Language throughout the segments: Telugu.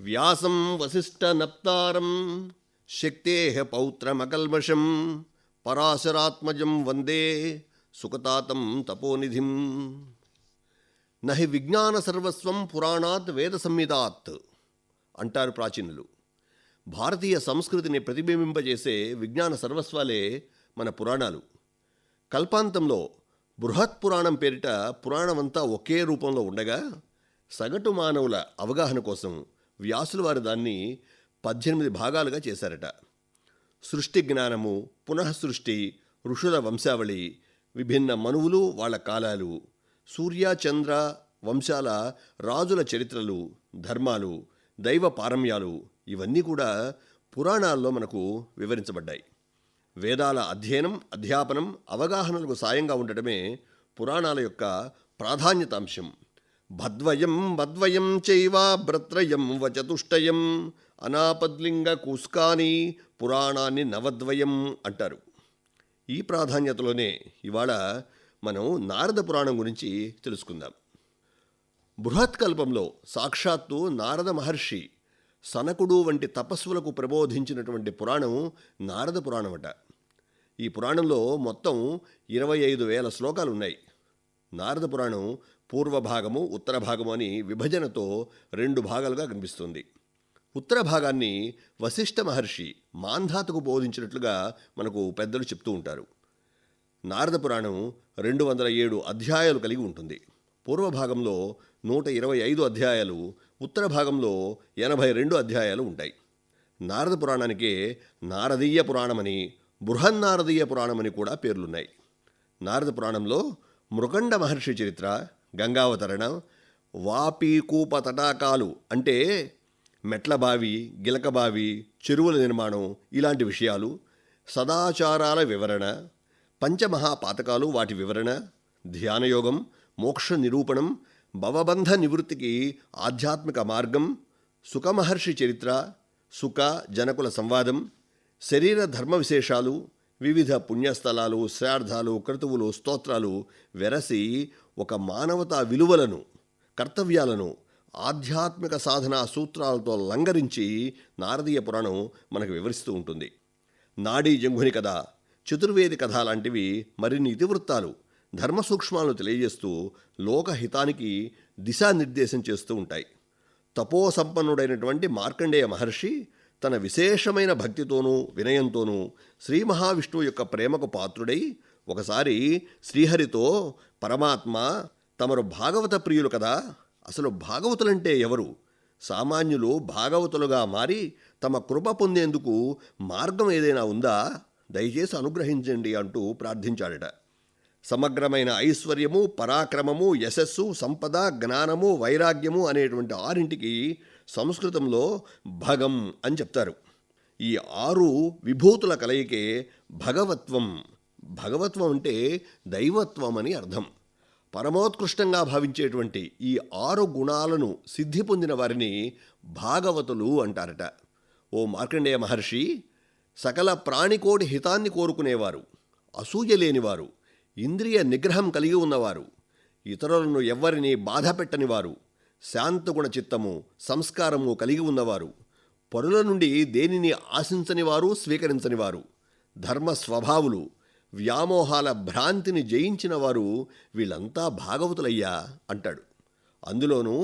వ్యాసం వసిష్ఠనప్తారం శక్తే పౌత్రమకల్మషం పరాశరాత్మజం వందే సుఖతాతం తపోనిధిం. నహి విజ్ఞాన సర్వస్వం పురాణాత్ వేద సంహితాత్ అంటారు ప్రాచీనులు. భారతీయ సంస్కృతిని ప్రతిబింబింపజేసే విజ్ఞాన సర్వస్వాలే మన పురాణాలు. కల్పాంతంలో బృహత్ పురాణం పేరిట పురాణమంతా ఒకే రూపంలో ఉండగా సగటు మానవుల అవగాహన కోసం వ్యాసుల వారు దాన్ని 18 భాగాలుగా చేశారట. సృష్టి జ్ఞానము, పునఃసృష్టి, ఋషుల వంశావళి, విభిన్న మనువులు వాళ్ళ కాలాలు, సూర్య చంద్ర వంశాల రాజుల చరిత్రలు, ధర్మాలు, దైవ పారమ్యాలు ఇవన్నీ కూడా పురాణాల్లో మనకు వివరించబడ్డాయి. వేదాల అధ్యయనం, అధ్యాపనం, అవగాహనలకు సాయంగా ఉండటమే పురాణాల యొక్క ప్రాధాన్యతాంశం. భద్వయం చైవ భ్రత్రయం వచతుష్టయం అనాపద్లింగ కూస్కాని పురాణాన్ని నవద్వయం అంటారు. ఈ ప్రాధాన్యతలోనే ఇవాళ మనం నారద పురాణం గురించి తెలుసుకుందాం. బృహత్కల్పంలో సాక్షాత్తు నారద మహర్షి సనకుడు వంటి తపస్సులకు ప్రబోధించినటువంటి పురాణం నారద పురాణమట. ఈ పురాణంలో మొత్తం 25,000 శ్లోకాలు ఉన్నాయి. నారద పురాణం పూర్వభాగము, ఉత్తర భాగము అని విభజనతో 2 భాగాలుగా కనిపిస్తుంది. ఉత్తర భాగాన్ని వశిష్ఠ మహర్షి మాంధాతకు బోధించినట్లుగా మనకు పెద్దలు చెప్తూ ఉంటారు. నారద పురాణం 207 అధ్యాయాలు కలిగి ఉంటుంది. పూర్వభాగంలో 125 అధ్యాయాలు, ఉత్తర భాగంలో 82 అధ్యాయాలు ఉంటాయి. నారద పురాణానికే నారదీయ పురాణమని, బృహన్నారదీయ పురాణమని కూడా పేర్లున్నాయి. నారద పురాణంలో మృకండ మహర్షి చరిత్ర, గంగావతరణ, వాపీకూప తటాకాలు అంటే మెట్లబావి, గిలకబావి, చెరువుల నిర్మాణం ఇలాంటి విషయాలు, సదాచారాల వివరణ, పంచమహాపాతకాలు వాటి వివరణ, ధ్యానయోగం, మోక్ష నిరూపణం, భవబంధ నివృత్తికి ఆధ్యాత్మిక మార్గం, సుఖమహర్షి చరిత్ర, సుఖ జనకుల సంవాదం, శరీర ధర్మ విశేషాలు, వివిధ పుణ్యస్థలాలు, శ్రార్థాలు, క్రతువులు, స్తోత్రాలు వెరసి ఒక మానవతా విలువలను, కర్తవ్యాలను ఆధ్యాత్మిక సాధనా సూత్రాలతో లంఘరించి నారదీయ పురాణం మనకు వివరిస్తూ ఉంటుంది. నాడీ జంఘుని కథ, చతుర్వేది కథ లాంటివి మరిన్ని ఇతివృత్తాలు, ధర్మ సూక్ష్మాలను తెలియజేస్తూ లోకహితానికి దిశానిర్దేశం చేస్తూ ఉంటాయి. తపోసంపన్నుడైనటువంటి మార్కండేయ మహర్షి తన విశేషమైన భక్తితోనూ వినయంతోనూ శ్రీ మహావిష్ణువు యొక్క ప్రేమకు పాత్రుడై ఒకసారి శ్రీహరితో, పరమాత్మ తమరు భాగవత ప్రియులు కదా, అసలు భాగవతులంటే ఎవరు? సామాన్యులు భాగవతులుగా మారి తమ కృప పొందేందుకు మార్గం ఏదైనా ఉందా? దయచేసి అనుగ్రహించండి అంటూ ప్రార్థించాడట. సమగ్రమైన ఐశ్వర్యము, పరాక్రమము, యశస్సు, సంపద, జ్ఞానము, వైరాగ్యము అనేటువంటి 6ంటికి సంస్కృతంలో భగం అని చెప్తారు. ఈ 6 విభూతుల కలయికే భగవత్వం. భగవత్వం అంటే దైవత్వం అని అర్థం. పరమోత్కృష్టంగా భావించేటువంటి ఈ 6 గుణాలను సిద్ధి పొందిన వారిని భాగవతులు అంటారట. ఓ మార్కండేయ మహర్షి, సకల ప్రాణికోటి హితాన్ని కోరుకునేవారు, అసూయ లేనివారు, ఇంద్రియ నిగ్రహం కలిగి ఉన్నవారు, ఇతరులను ఎవ్వరినీ బాధ పెట్టనివారు, శాంతగుణ చిత్తము, సంస్కారము కలిగి ఉన్నవారు, పరుల నుండి దేనిని ఆశించనివారు, స్వీకరించనివారు, ధర్మ స్వభావులు, వ్యామోహాల భ్రాంతిని జయించిన వారు వీళ్ళంతా భాగవతులయ్యా అంటాడు. అందులోనూ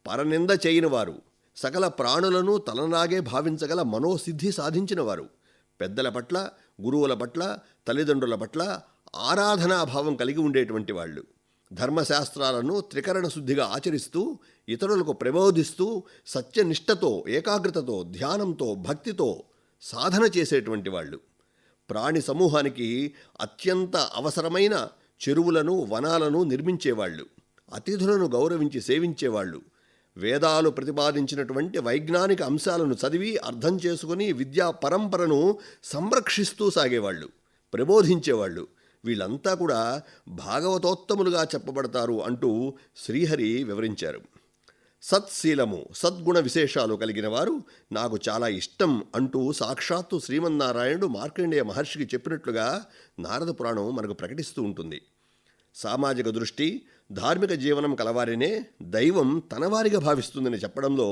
పరనింద చేయనివారు, సకల ప్రాణులను తలనాగే భావించగల మనోసిద్ధి సాధించినవారు, పెద్దల పట్ల, గురువుల పట్ల, తల్లిదండ్రుల పట్ల ఆరాధనాభావం కలిగి ఉండేటువంటి వాళ్ళు, ధర్మశాస్త్రాలను త్రికరణ శుద్ధిగా ఆచరిస్తూ ఇతరులకు ప్రబోధిస్తూ సత్యనిష్టతో, ఏకాగ్రతతో, ధ్యానంతో, భక్తితో సాధన చేసేటువంటి వాళ్ళు, ప్రాణి సమూహానికి అత్యంత అవసరమైన చెరువులను, వనాలను నిర్మించేవాళ్ళు, అతిథులను గౌరవించి సేవించేవాళ్ళు, వేదాలు ప్రతిపాదించినటువంటి వైజ్ఞానిక అంశాలను చదివి అర్థం చేసుకుని విద్యా పరంపరను సంరక్షిస్తూ సాగేవాళ్ళు, ప్రబోధించేవాళ్ళు, వీళ్ళంతా కూడా భాగవతోత్తములుగా చెప్పబడతారు అంటూ శ్రీహరి వివరించారు. సత్శీలము, సద్గుణ విశేషాలు కలిగిన వారు నాకు చాలా ఇష్టం అంటూ సాక్షాత్తు శ్రీమన్నారాయణుడు మార్కండేయ మహర్షికి చెప్పినట్లుగా నారద పురాణం మనకు ప్రకటిస్తూ ఉంటుంది. సామాజిక దృష్టి, ధార్మిక జీవనం కలవారినే దైవం తనవారిగా భావిస్తుందని చెప్పడంలో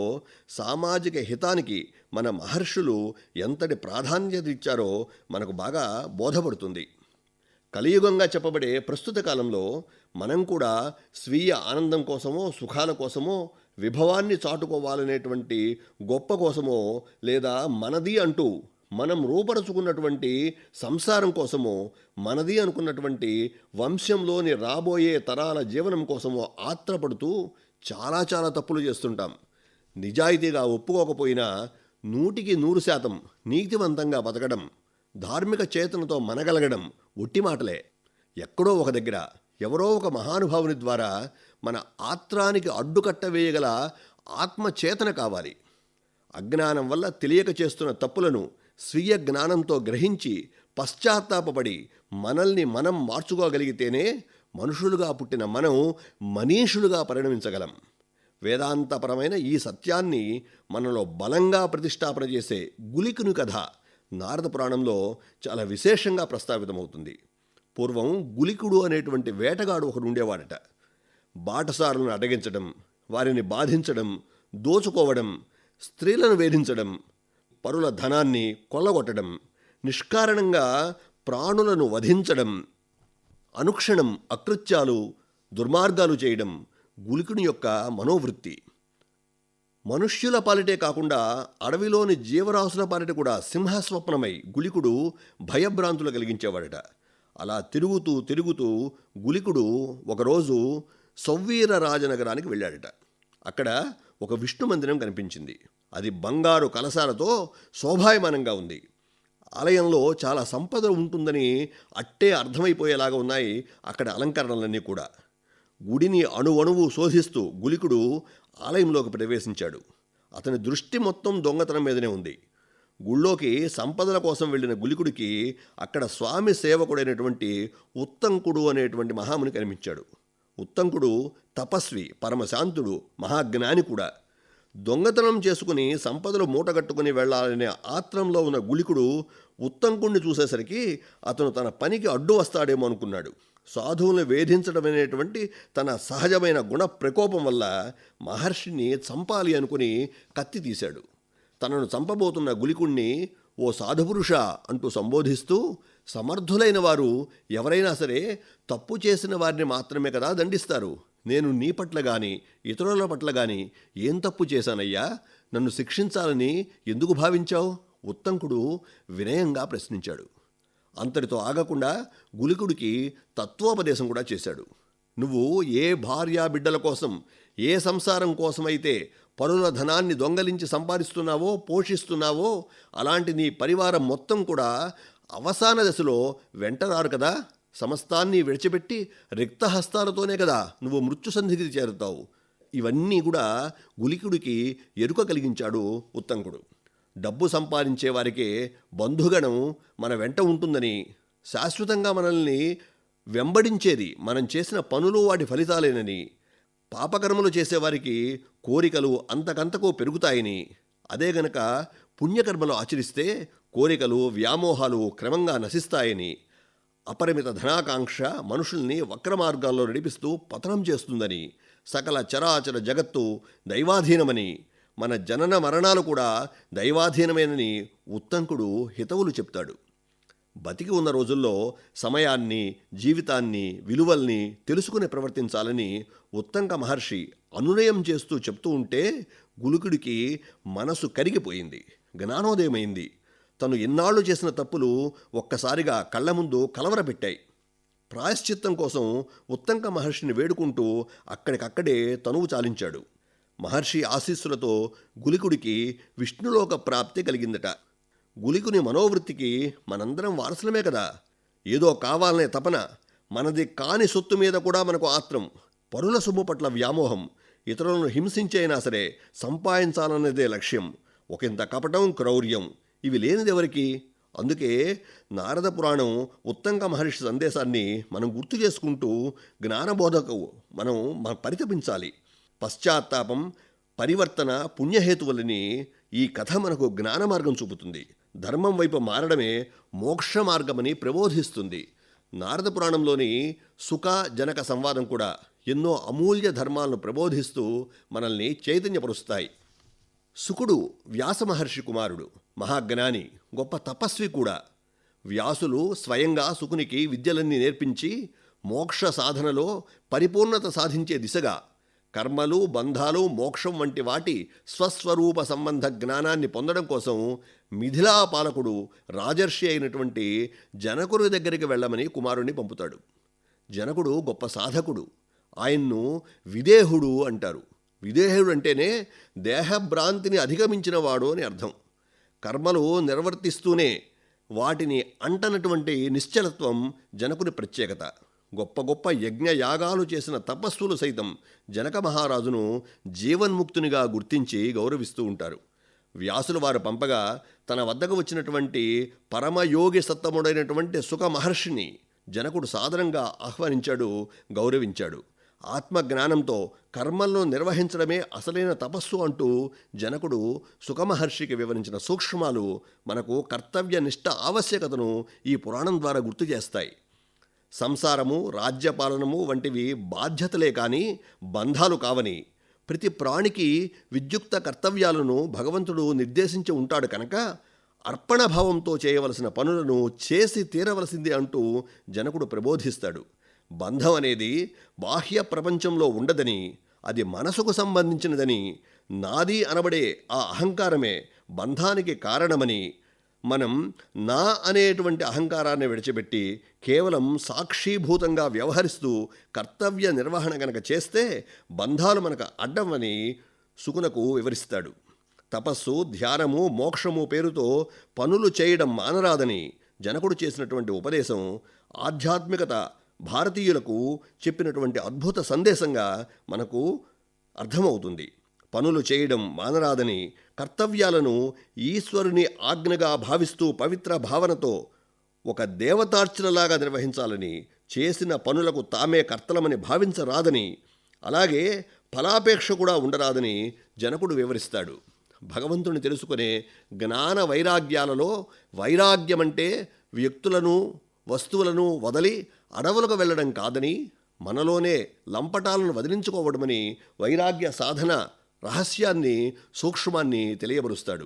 సామాజిక హితానికి మన మహర్షులు ఎంతటి ప్రాధాన్యత ఇచ్చారో మనకు బాగా బోధపడుతుంది. కలియుగంగా చెప్పబడే ప్రస్తుత కాలంలో మనం కూడా స్వీయ ఆనందం కోసమో, సుఖాల కోసమో, విభవాన్ని చాటుకోవాలనేటువంటి గొప్ప కోసమో, లేదా మనది అంటూ మనం రూపరుచుకున్నటువంటి సంసారం కోసమో, మనది అనుకున్నటువంటి వంశంలోని రాబోయే తరాల జీవనం కోసమో ఆత్రపడుతూ చాలా చాలా తప్పులు చేస్తుంటాం. నిజాయితీగా ఒప్పుకోకపోయినా 100% నీతివంతంగా బతకడం, ధార్మిక చేతనతో మనగలగడం ఒట్టి మాటలే. ఎక్కడో ఒక దగ్గర ఎవరో ఒక మహానుభావుని ద్వారా మన ఆత్రానికి అడ్డుకట్ట వేయగల ఆత్మచేతన కావాలి. అజ్ఞానం వల్ల తెలియక చేస్తున్న తప్పులను స్వీయ జ్ఞానంతో గ్రహించి పశ్చాత్తాపపడి మనల్ని మనం మార్చుకోగలిగితేనే మనుషులుగా పుట్టిన మనం మనీషులుగా పరిణమించగలం. వేదాంతపరమైన ఈ సత్యాన్ని మనలో బలంగా ప్రతిష్టాపన చేసే గులికుని కథ నారద పురాణంలో చాలా విశేషంగా ప్రస్తావితమవుతుంది. పూర్వం గులికుడు అనేటువంటి వేటగాడు ఒకడు ఉండేవాడట. బాటసారులను అడ్డగించడం, వారిని బాధించడం, దోచుకోవడం, స్త్రీలను వేధించడం, పరుల ధనాన్ని కొల్లగొట్టడం, నిష్కారణంగా ప్రాణులను వధించడం, అనుక్షణం అకృత్యాలు, దుర్మార్గాలు చేయడం గులికుని యొక్క మనోవృత్తి. మనుష్యుల పాలిటే కాకుండా అడవిలోని జీవరాశుల పాలిట కూడా సింహస్వప్నమై గులికుడు భయభ్రాంతులు కలిగించేవాడట. అలా తిరుగుతూ తిరుగుతూ గులికుడు ఒకరోజు సౌవీర రాజనగరానికి వెళ్ళాడట. అక్కడ ఒక విష్ణు మందిరం కనిపించింది. అది బంగారు కలశాలతో శోభాయమానంగా ఉంది. ఆలయంలో చాలా సంపద ఉంటుందని అట్టే అర్థమైపోయేలాగా ఉన్నాయి అక్కడ అలంకరణలన్నీ కూడా. గుడిని అణువణువు శోధిస్తూ గులికుడు ఆలయంలోకి ప్రవేశించాడు. అతని దృష్టి మొత్తం దొంగతనం మీదనే ఉంది. గుళ్ళోకి సంపదల కోసం వెళ్ళిన గులికుడికి అక్కడ స్వామి సేవకుడైనటువంటి ఉత్తంకుడు అనేటువంటి మహాముని కనిపించాడు. ఉత్తంకుడు తపస్వి, పరమశాంతుడు, మహాజ్ఞాని కూడా. దొంగతనం చేసుకుని సంపదలు మూటగట్టుకుని వెళ్లాలనే ఆత్రంలో ఉన్న గులికుడు ఉత్తంకుడిని చూసేసరికి అతను తన పనికి అడ్డు వస్తాడేమో అనుకున్నాడు. సాధువులను వేధించడం అనేటువంటి తన సహజమైన గుణ ప్రకోపం వల్ల మహర్షిని చంపాలి అనుకుని కత్తి తీశాడు. తనను చంపబోతున్న గులికుణ్ణి ఓ సాధుపురుష అంటూ సంబోధిస్తూ, సమర్థులైన వారు ఎవరైనా సరే తప్పు చేసిన వారిని మాత్రమే కదా దండిస్తారు. నేను నీ పట్ల గాని ఇతరుల పట్ల గాని ఏం తప్పు చేశానయ్యా? నన్ను శిక్షించాలని ఎందుకు భావించావు? ఉత్తంకుడు వినయంగా ప్రశ్నించాడు. అంతటితో ఆగకుండా గులికుడికి తత్వోపదేశం కూడా చేశాడు. నువ్వు ఏ భార్యా బిడ్డల కోసం, ఏ సంసారం కోసమైతే పరుల ధనాన్ని దొంగలించి సంపాదిస్తున్నావో, పోషిస్తున్నావో, అలాంటి నీ పరివారం మొత్తం కూడా అవసాన దశలో వెంటరారు కదా. సమస్తాన్ని విడిచిపెట్టి రిక్తహస్తాలతోనే కదా నువ్వు మృత్యుసంధికి చేరుతావు. ఇవన్నీ కూడా గులికుడికి ఎరుక కలిగించాడు ఉత్తంకుడు. డబ్బు సంపాదించే వారికే బంధుగణం మన వెంట ఉంటుందని, శాశ్వతంగా మనల్ని వెంబడించేది మనం చేసిన పనులు వాటి ఫలితాలేనని, పాపకర్మలు చేసేవారికి కోరికలు అంతకంతకు పెరుగుతాయని, అదే గనక పుణ్యకర్మలు ఆచరిస్తే కోరికలు, వ్యామోహాలు క్రమంగా నశిస్తాయని, అపరిమిత ధనాకాంక్ష మనుషుల్ని వక్రమార్గాల్లో నడిపిస్తూ పతనం చేస్తుందని, సకల చరాచర జగత్తు దైవాధీనమని, మన జనన మరణాలు కూడా దైవాధీనమేనని ఉత్తంకుడు హితవులు చెప్తాడు. బతికి ఉన్న రోజుల్లో సమయాన్ని, జీవితాన్ని, విలువల్ని తెలుసుకుని ప్రవర్తించాలని ఉత్తంక మహర్షి అనునయం చేస్తూ చెప్తూ ఉంటే గులికుడికి మనసు కరిగిపోయింది, జ్ఞానోదయమైంది. తను ఎన్నాళ్ళు చేసిన తప్పులు ఒక్కసారిగా కళ్ళ ముందు కలవరపెట్టాయి. ప్రాయశ్చిత్తం కోసం ఉత్తంక మహర్షిని వేడుకుంటూ అక్కడికక్కడే తనువు చాలించాడు. మహర్షి ఆశీస్సులతో గులికుడికి విష్ణులోక ప్రాప్తి కలిగిందట. గులికుని మనోవృత్తికి మనందరం వారసులమే కదా. ఏదో కావాలనే తపన, మనది కాని సొత్తు మీద కూడా మనకు ఆత్రం, పరుల సొమ్ము పట్ల వ్యామోహం, ఇతరులను హింసించైనా సరే సంపాదించాలన్నదే లక్ష్యం, ఒకంత కపటం, క్రౌర్యం ఇవి లేనిదెవరికి? అందుకే నారద పురాణం ఉత్తంక మహర్షి సందేశాన్ని మనం గుర్తు చేసుకుంటూ జ్ఞానబోధకు మనం పరితపించాలి. పశ్చాత్తాపం, పరివర్తన పుణ్యహేతువులని ఈ కథ మనకు జ్ఞాన మార్గం చూపుతుంది. ధర్మం వైపు మారడమే మోక్ష మార్గమని ప్రబోధిస్తుంది. నారద పురాణంలోని సుఖ జనక సంవాదం కూడా ఎన్నో అమూల్య ధర్మాలను ప్రబోధిస్తూ మనల్ని చైతన్యపరుస్తాయి. సుకుడు వ్యాస మహర్షి కుమారుడు, మహాజ్ఞాని, గొప్ప తపస్వి కూడా. వ్యాసులు స్వయంగా సుకునికి విద్యలన్నీ నేర్పించి మోక్ష సాధనలో పరిపూర్ణత సాధించే దిశగా కర్మలు, బంధాలు, మోక్షం వంటి వాటి స్వస్వరూప సంబంధ జ్ఞానాన్ని పొందడం కోసం మిథిలా పాలకుడు రాజర్షి అయినటువంటి జనకుడి దగ్గరికి వెళ్ళమని కుమారుణ్ణి పంపుతాడు. జనకుడు గొప్ప సాధకుడు. ఆయన్ను విదేహుడు అంటారు. విదేహుడు అంటేనే దేహభ్రాంతిని అధిగమించిన వాడు అని అర్థం. కర్మలు నిర్వర్తిస్తూనే వాటిని అంటనటువంటి నిశ్చలత్వం జనకుని ప్రత్యేకత. గొప్ప గొప్ప యజ్ఞయాగాలు చేసిన తపస్సులు సైతం జనక మహారాజును జీవన్ముక్తునిగా గుర్తించి గౌరవిస్తూ ఉంటారు. వ్యాసులు వారు పంపగా తన వద్దకు వచ్చినటువంటి పరమయోగి సత్తముడైనటువంటి సుఖ మహర్షిని జనకుడు సాదరంగా ఆహ్వానించాడు, గౌరవించాడు. ఆత్మజ్ఞానంతో కర్మలను నిర్వహించడమే అసలైన తపస్సు అంటూ జనకుడు సుఖమహర్షికి వివరించిన సూక్ష్మాలు మనకు కర్తవ్యనిష్ట ఆవశ్యకతను ఈ పురాణం ద్వారా గుర్తు చేస్తాయి. సంసారము, రాజ్యపాలనము వంటివి బాధ్యతలే కానీ బంధాలు కావని, ప్రతి ప్రాణికి విద్యుక్త కర్తవ్యాలను భగవంతుడు నిర్దేశించి ఉంటాడు కనుక అర్పణభావంతో చేయవలసిన పనులను చేసి తీరవలసింది అంటూ జనకుడు ప్రబోధిస్తాడు. బంధం అనేది బాహ్య ప్రపంచంలో ఉండదని, అది మనసుకు సంబంధించినదని, నాది అనబడే ఆ అహంకారమే బంధానికి కారణమని, మనం నా అనేటువంటి అహంకారాన్ని విడిచిపెట్టి కేవలం సాక్షీభూతంగా వ్యవహరిస్తూ కర్తవ్య నిర్వహణ గనక చేస్తే బంధాలు మనకు అడ్డమని సుకునకు వివరిస్తాడు. తపస్సు, ధ్యానము, మోక్షము పేరుతో పనులు చేయడం మానరాదని జనకుడు చేసినటువంటి ఉపదేశం ఆధ్యాత్మికత భారతీయులకు చెప్పినటువంటి అద్భుత సందేశంగా మనకు అర్థమవుతుంది. పనులు చేయడం మానరాదని, కర్తవ్యాలను ఈశ్వరుని ఆజ్ఞగా భావిస్తూ పవిత్ర భావనతో ఒక దేవతార్చనలాగా నిర్వహించాలని, చేసిన పనులకు తామే కర్తలమని భావించరాదని, అలాగే ఫలాపేక్ష కూడా ఉండరాదని జనకుడు వివరిస్తాడు. భగవంతుని తెలుసుకునే జ్ఞాన వైరాగ్యాలలో వైరాగ్యమంటే వ్యక్తులను, వస్తువులను వదలి అడవులకు వెళ్ళడం కాదని, మనలోనే లంపటాలను వదిలించుకోవడమని వైరాగ్య సాధన రహస్యాన్ని, సూక్ష్మాన్ని తెలియబరుస్తాడు.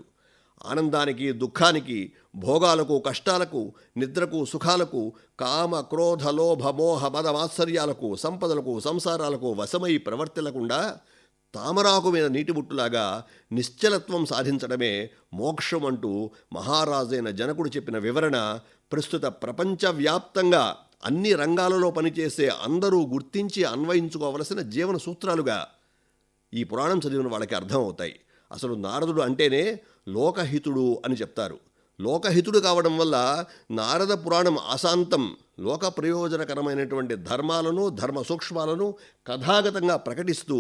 ఆనందానికి, దుఃఖానికి, భోగాలకు, కష్టాలకు, నిద్రకు, సుఖాలకు, కామ, క్రోధ, లోభ, మోహ, మద, మాత్సర్యాలకు, సంపదలకు, సంసారాలకు వశమై ప్రవర్తిల్లకుండా తామరాకు మీద నీటిబుట్టులాగా నిశ్చలత్వం సాధించడమే మోక్షం అంటూ మహారాజైన జనకుడు చెప్పిన వివరణ ప్రస్తుత ప్రపంచవ్యాప్తంగా అన్ని రంగాలలో పనిచేసే అందరూ గుర్తించి అన్వయించుకోవలసిన జీవన సూత్రాలుగా ఈ పురాణం చదివిన వాళ్ళకి అర్థమవుతాయి. అసలు నారదుడు అంటేనే లోకహితుడు అని చెప్తారు. లోకహితుడు కావడం వల్ల నారద పురాణం ఆశాంతం లోక ప్రయోజనకరమైనటువంటి ధర్మాలను, ధర్మ సూక్ష్మాలను కథాగతంగా ప్రకటిస్తూ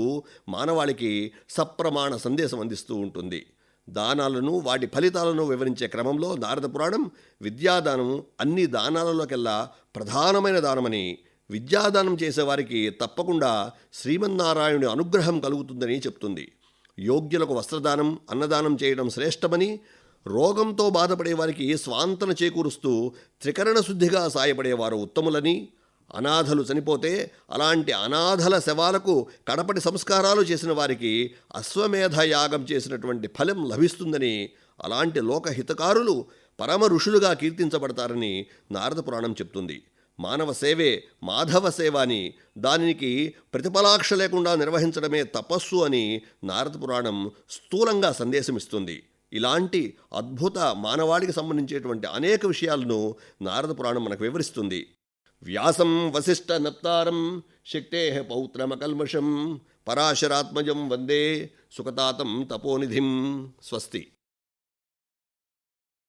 మానవాళికి సప్రమాణ సందేశం అందిస్తూ ఉంటుంది. దానాలను, వాటి ఫలితాలను వివరించే క్రమంలో నారద పురాణం విద్యాదానం అన్ని దానాలలోకెల్లా ప్రధానమైన దానమని, విద్యాదానం చేసేవారికి తప్పకుండా శ్రీమన్నారాయణుని అనుగ్రహం కలుగుతుందని చెప్తుంది. యోగ్యులకు వస్త్రదానం, అన్నదానం చేయడం శ్రేష్టమని, రోగంతో బాధపడేవారికి స్వాంతన చేకూరుస్తూ త్రికరణ శుద్ధిగా సాయపడేవారు ఉత్తములని, అనాథలు చనిపోతే అలాంటి అనాథల శవాలకు కడపటి సంస్కారాలు చేసిన వారికి అశ్వమేధ యాగం చేసినటువంటి ఫలం లభిస్తుందని, అలాంటి లోకహితకారులు పరమ ఋషులుగా కీర్తించబడతారని నారద పురాణం చెప్తుంది. మానవ సేవే మాధవ సేవ అని, దానికి ప్రతిఫలాక్ష లేకుండా నిర్వహించడమే తపస్సు అని నారద పురాణం స్థూలంగా సందేశమిస్తుంది. ఇలాంటి అద్భుత మానవాళికి సంబంధించేటువంటి అనేక విషయాలను నారద పురాణం మనకు వివరిస్తుంది. వ్యాసం వసిష్ఠ నప్తారం శక్తే పౌత్రమకల్మషం పరాశరాత్మజం వందే సుఖతాతం తపోనిధిం. స్వస్తి.